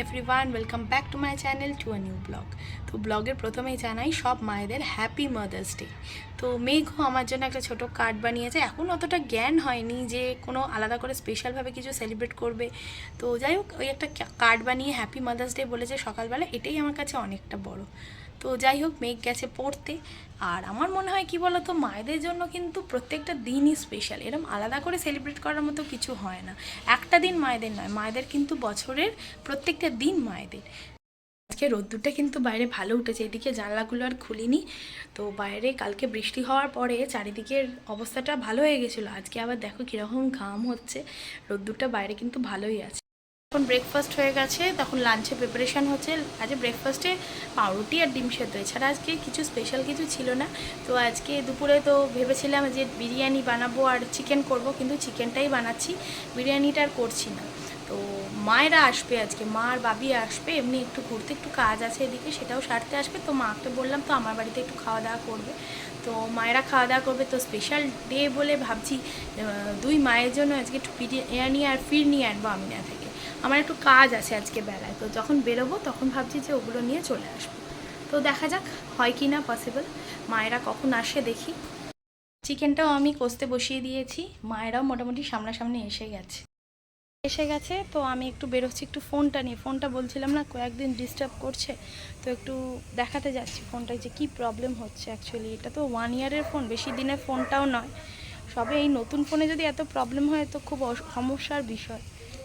Everyone, welcome back to my channel to a new blog. তো ব্লগের প্রথমেই জানাই সব মায়েদের হ্যাপি মাদার্স ডে। তো মেঘও আমার জন্য একটা ছোট কার্ড বানিয়েছে। এখন অতটা জ্ঞান হয়নি যে কোনো আলাদা করে স্পেশালভাবে কিছু সেলিব্রেট করবে। তো যাই হোক, ওই একটা কার্ড বানিয়ে হ্যাপি মাদার্স ডে বলেছে সকালবেলা, এটাই আমার কাছে অনেকটা বড়। তো যাই হোক, মেঘ গেছে পড়তে। আর আমার মনে হয় কি বলো তো, মায়েদের জন্য কিন্তু প্রত্যেকটা দিনই স্পেশাল, এরকম আলাদা করে সেলিব্রেট করার মতো কিছু হয় না। একটা দিন মায়েদের নয়, মায়েদের কিন্তু বছরের প্রত্যেকটা দিন মায়েদের। আজকে রোদ্দুরটা কিন্তু বাইরে ভালো উঠেছে, এদিকে জানলাগুলো আর খুলিনি। তো বাইরে কালকে বৃষ্টি হওয়ার পরে চারিদিকের অবস্থাটা ভালো হয়ে গেছিলো, আজকে আবার দেখো কীরকম ঘাম হচ্ছে। রোদ্দুরটা বাইরে কিন্তু ভালোই আছে। এখন ব্রেকফাস্ট হয়ে গেছে, তখন লাঞ্চে প্রিপারেশান হচ্ছে। আজকে ব্রেকফাস্টে পাউরুটি আর ডিম সেদ্ধ, এছাড়া আজকে কিছু স্পেশাল কিছু ছিল না। তো আজকে দুপুরে তো ভেবেছিলাম যে বিরিয়ানি বানাবো আর চিকেন করব, কিন্তু চিকেনটাই বানাচ্ছি, বিরিয়ানিটা আর করছি না। তো মায়েরা আসবে আজকে, মা আর বাবি আসবে, এমনি একটু ঘুরতে একটু কাজ আছে এদিকে, সেটাও সারতে আসবে। তো মাকে বললাম তো আমার বাড়িতে একটু খাওয়া দাওয়া করবে। তো মায়েরা খাওয়া দাওয়া করবে, তো স্পেশাল ডে বলে ভাবছি দুই মায়ের জন্য আজকে একটু বিরিয়ানি আর ফিরনি আনবো আমিনা থেকে। আমার একটু কাজ আছে আজকে বেলায়, তো যখন বেরোবো তখন ভাবছি যে ওগুলো নিয়ে চলে আসবো। তো দেখা যাক হয় কি না পসিবল, মায়েরা কখন আসে দেখি। চিকেনটাও আমি কষতে বসিয়ে দিয়েছি, মায়েরাও মোটামুটি সামনাসামনি এসে গেছে। তো আমি একটু বেরোচ্ছি একটু ফোনটা নিয়ে। ফোনটা বলছিলাম না কয়েকদিন ডিস্টার্ব করছে, তো একটু দেখাতে যাচ্ছি ফোনটায় যে কী প্রবলেম হচ্ছে। অ্যাকচুয়ালি এটা তো 1 ইয়ারের ফোন, বেশি দিনের ফোনটাও নয়। সবে এই নতুন ফোনে যদি এত প্রবলেম হয় তো খুব সমস্যার বিষয়।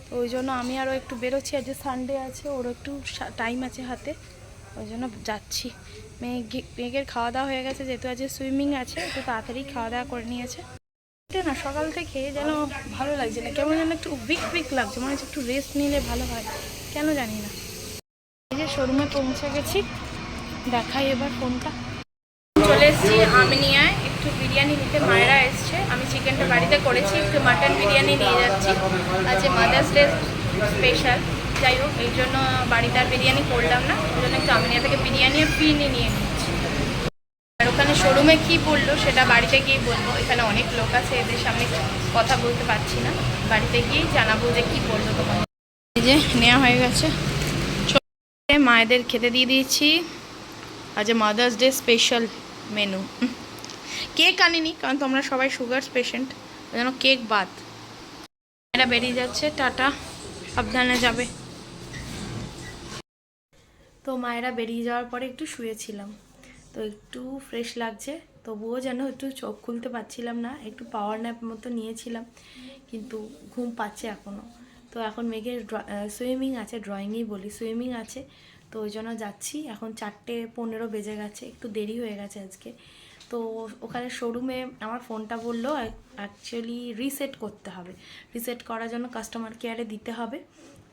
তো ওই জন্য আমি আরও একটু বেরোচ্ছি, আজ যে সানডে আছে, ওরও একটু টাইম আছে হাতে, ওই জন্য যাচ্ছি। মেঘের খাওয়া দাওয়া হয়ে গেছে, যেহেতু আজ সুইমিং আছে, একটু তাড়াতাড়ি খাওয়া দাওয়া করে নিয়েছে। না সকাল থেকে যেন ভালো লাগছে না, কেমন যেন একটু উইক লাগছে, মনে হচ্ছে একটু রেস্ট নিলে ভালো হয়, কেন জানি না। এই যে শোরুমে পৌঁছে গেছি, দেখাই এবার ফোনটা। চলে এসেছি আমিনিয়ায় একটু বিরিয়ানি নিতে, মায়েরা এসছে। আমি চিকেনটা বাড়িতে করেছি, একটু মাটন বিরিয়ানি নিয়ে যাচ্ছি, আজকে মাদার্স ডে স্পেশাল। যাই হোক, এই জন্য বাড়িতে আর বিরিয়ানি করলাম না, ওই জন্য একটু আমিনিয়া থেকে বিরিয়ানি আর ফিরনি নিয়ে নিচ্ছি। আর ওখানে শোরুমে কী বললো সেটা বাড়িতে গিয়েই বলবো, এখানে অনেক লোক আছে, এদের সামনে কথা বলতে পারছি না, বাড়িতে গিয়েই জানাবো যে কী বললো তোমার। এই যে নেওয়া হয়ে গেছে, মায়েদের খেতে দিয়ে দিয়েছি। আজ mother's day special menu. Cake আনিনি, কারণ তোমরা সবাই সুগার পেশেন্ট, ওই জন্য কেক বাদ। এটা বেরিয়ে যাচ্ছে, টাটা, সাবধানে যাবে। তো মায়েরা বেরিয়ে যাওয়ার পরে একটু শুয়েছিলাম, তো একটু ফ্রেশ লাগছে, তবুও যেন একটু চোখ খুলতে পারছিলাম না, একটু পাওয়ার ন্যাপ মতো নিয়েছিলাম, কিন্তু ঘুম পাচ্ছে এখনও। তো এখন মেঘের সুইমিং আছে, ড্রয়িংই বলি, সুইমিং আছে, তো ওই জন্য যাচ্ছি। এখন 4:15 বেজে গেছে, একটু দেরি হয়ে গেছে আজকে। তো ওখানে শোরুমে আমার ফোনটা বললো অ্যাকচুয়ালি রিসেট করতে হবে, রিসেট করার জন্য কাস্টমার কেয়ারে দিতে হবে।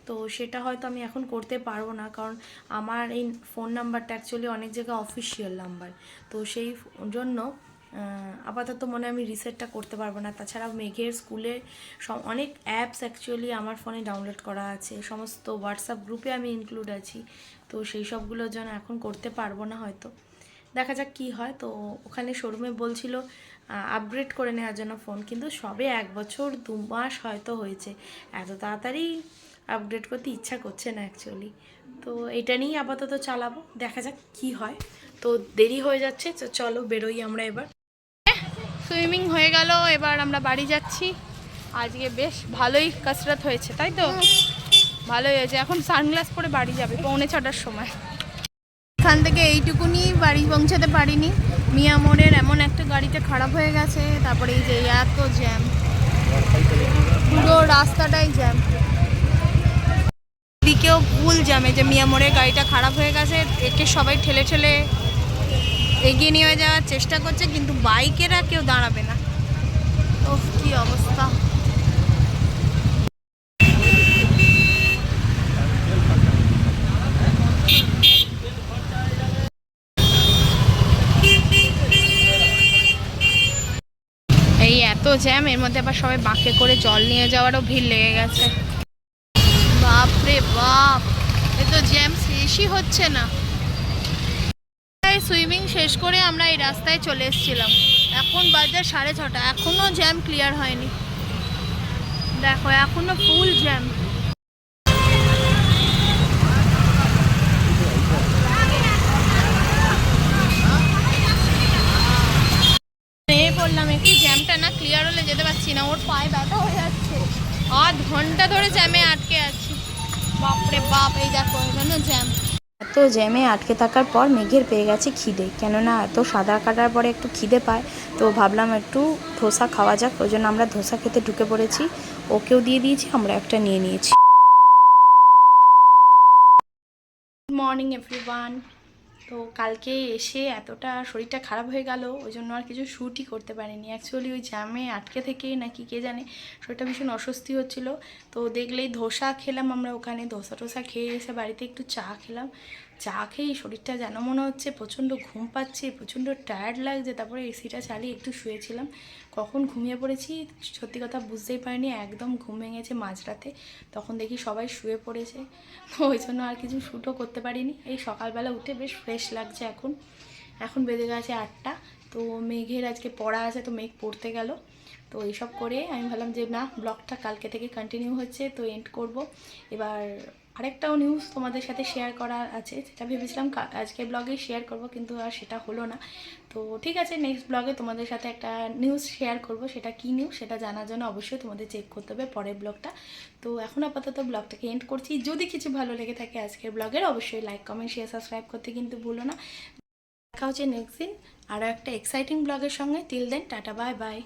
তো সেটা হয়তো আমি এখন করতে পারবো না, কারণ আমার এই ফোন নাম্বারটা অ্যাকচুয়ালি অনেক জায়গায় অফিসিয়াল নাম্বার, তো সেই জন্য আপাতত মনে হয় আমি রিসেটটা করতে পারবো না। তাছাড়া মেঘের স্কুলে অনেক অ্যাপস অ্যাকচুয়ালি আমার ফোনে ডাউনলোড করা আছে, সমস্ত হোয়াটসঅ্যাপ গ্রুপে আমি ইনক্লুড আছি, তো সেই সবগুলোর জন্য এখন করতে পারবো না হয়তো, দেখা যাক কী হয়। তো ওখানে শোরুমে বলছিল আপগ্রেড করে নেওয়ার জন্য ফোন, কিন্তু সবে 1 বছর 2 মাস হয়তো হয়েছে, এত তাড়াতাড়ি আপগ্রেড করতে ইচ্ছা করছে না অ্যাকচুয়ালি। তো এটা নিয়েই আপাতত চালাবো, দেখা যাক কি হয়। তো দেরি হয়ে যাচ্ছে, তো চলো বেরোই আমরা এবার। সুইমিং হয়ে গেল, এবার আমরা বাড়ি যাচ্ছি। আজকে বেশ ভালোই কসরত হয়েছে, তাই তো? ভালোই হয়েছে। এখন সানগ্লাস পরে বাড়ি যাবে 6:45 সময়। এখান থেকে এইটুকুনি বাড়ি পৌঁছাতে পারিনি, মিয়া মোড়ের এমন একটা গাড়িটা খারাপ হয়ে গেছে, তারপরে এই যে এত জ্যাম, পুরো রাস্তাটাই জ্যাম, দিকেও ফুল জ্যামে। যে মিয়া মোড়ের গাড়িটা খারাপ হয়ে গেছে, একে সবাই ঠেলে ঠেলে এগিয়ে নিয়ে যাওয়ার চেষ্টা করছে, কিন্তু বাইকেরা কেউ দাঁড়াবে না। ওহ কি অবস্থা। এই এত জ্যাম, এর মধ্যে আবার সবাই বাঁকে করে জল নিয়ে যাওয়ারও ভিড় লেগে গেছে। বাপরে বাপ, এ তো জ্যাম শেষই হচ্ছে না। সুইমিং শেষ করে আমরা এই রাস্তায় চলে এসেছিলাম, এখন বাজে 6:30, এখনো জ্যাম ক্লিয়ার হয়নি, দেখো এখনো ফুল জ্যাম। না, ওর পায়ে ব্যথা হয়ে যাচ্ছে। 8 ঘন্টা ধরে জ্যামে আটকে আছি, বাপরে বাপ। এই দেখো এখানে জ্যাম। এত জ্যামে আটকে থাকার পর মেঘের পেয়ে গেছে খিদে, কেননা এত সাঁতার কাটার পরে একটু খিদে পায়। তো ভাবলাম একটু ধোসা খাওয়া যাক, ওই জন্য আমরা ধোসা খেতে ঢুকে পড়েছি। ওকেও দিয়ে দিয়েছি, আমরা একটা নিয়ে নিয়েছি। Good morning everyone. তো কালকে এসে এতটা শরীরটা খারাপ হয়ে গেল, ওই জন্য আর কিছু শ্যুটই করতে পারিনি। অ্যাকচুয়ালি ওই জ্যামে আটকে থেকে নাকি কে জানে শরীরটা ভীষণ অস্বস্তি হচ্ছিল। তো দেখলেই ধোসা খেলাম আমরা ওখানে, ধোসা টোসা খেয়ে এসে বাড়িতে একটু চা খেলাম। চা খেয়ে শরীরটা যেন মনে হচ্ছে প্রচণ্ড ঘুম পাচ্ছে, প্রচণ্ড টায়ার্ড লাগছে। তারপরে এসিটা চালিয়ে একটু শুয়েছিলাম, কখন ঘুমিয়ে পড়েছি সত্যি কথা বুঝতেই পারিনি। একদম ঘুম ভেঙেছে মাঝরাতে, তখন দেখি সবাই শুয়ে পড়েছে। তো ওই জন্য আর কিছু শ্যুটও করতে পারিনি। এই সকালবেলা উঠে বেশ ফ্রেশ লাগছে এখন। এখন বেজে গেছে 8টা। তো মেঘের আজকে পড়া আছে, তো মেঘ পড়তে গেল। তো এইসব করে আমি ভাবলাম যে না, ব্লগটা কালকে থেকে কন্টিনিউ হচ্ছে, তো এন্ড করব। এবার আরেকটাও নিউজ তোমাদের সাথে শেয়ার করার আছে, যেটা ভেবেছিলাম আজকে ব্লগেই শেয়ার করব, কিন্তু আর সেটা হলো না। তো ঠিক আছে, নেক্সট ব্লগে তোমাদের সাথে একটা নিউজ শেয়ার করব। সেটা কী নিউজ সেটা জানার জন্য অবশ্যই তোমাদের চেক করতে হবে পরের ব্লগটা। তো এখন আপাতত ব্লগটাকে এন্ড করছি। যদি কিছু ভালো লেগে থাকে আজকের ব্লগের, অবশ্যই লাইক কমেন্ট শেয়ার সাবস্ক্রাইব করতে কিন্তু ভুলো না। দেখা হচ্ছে নেক্সট দিন আরও একটা এক্সাইটিং ব্লগের সঙ্গে। Till then tata, bye by.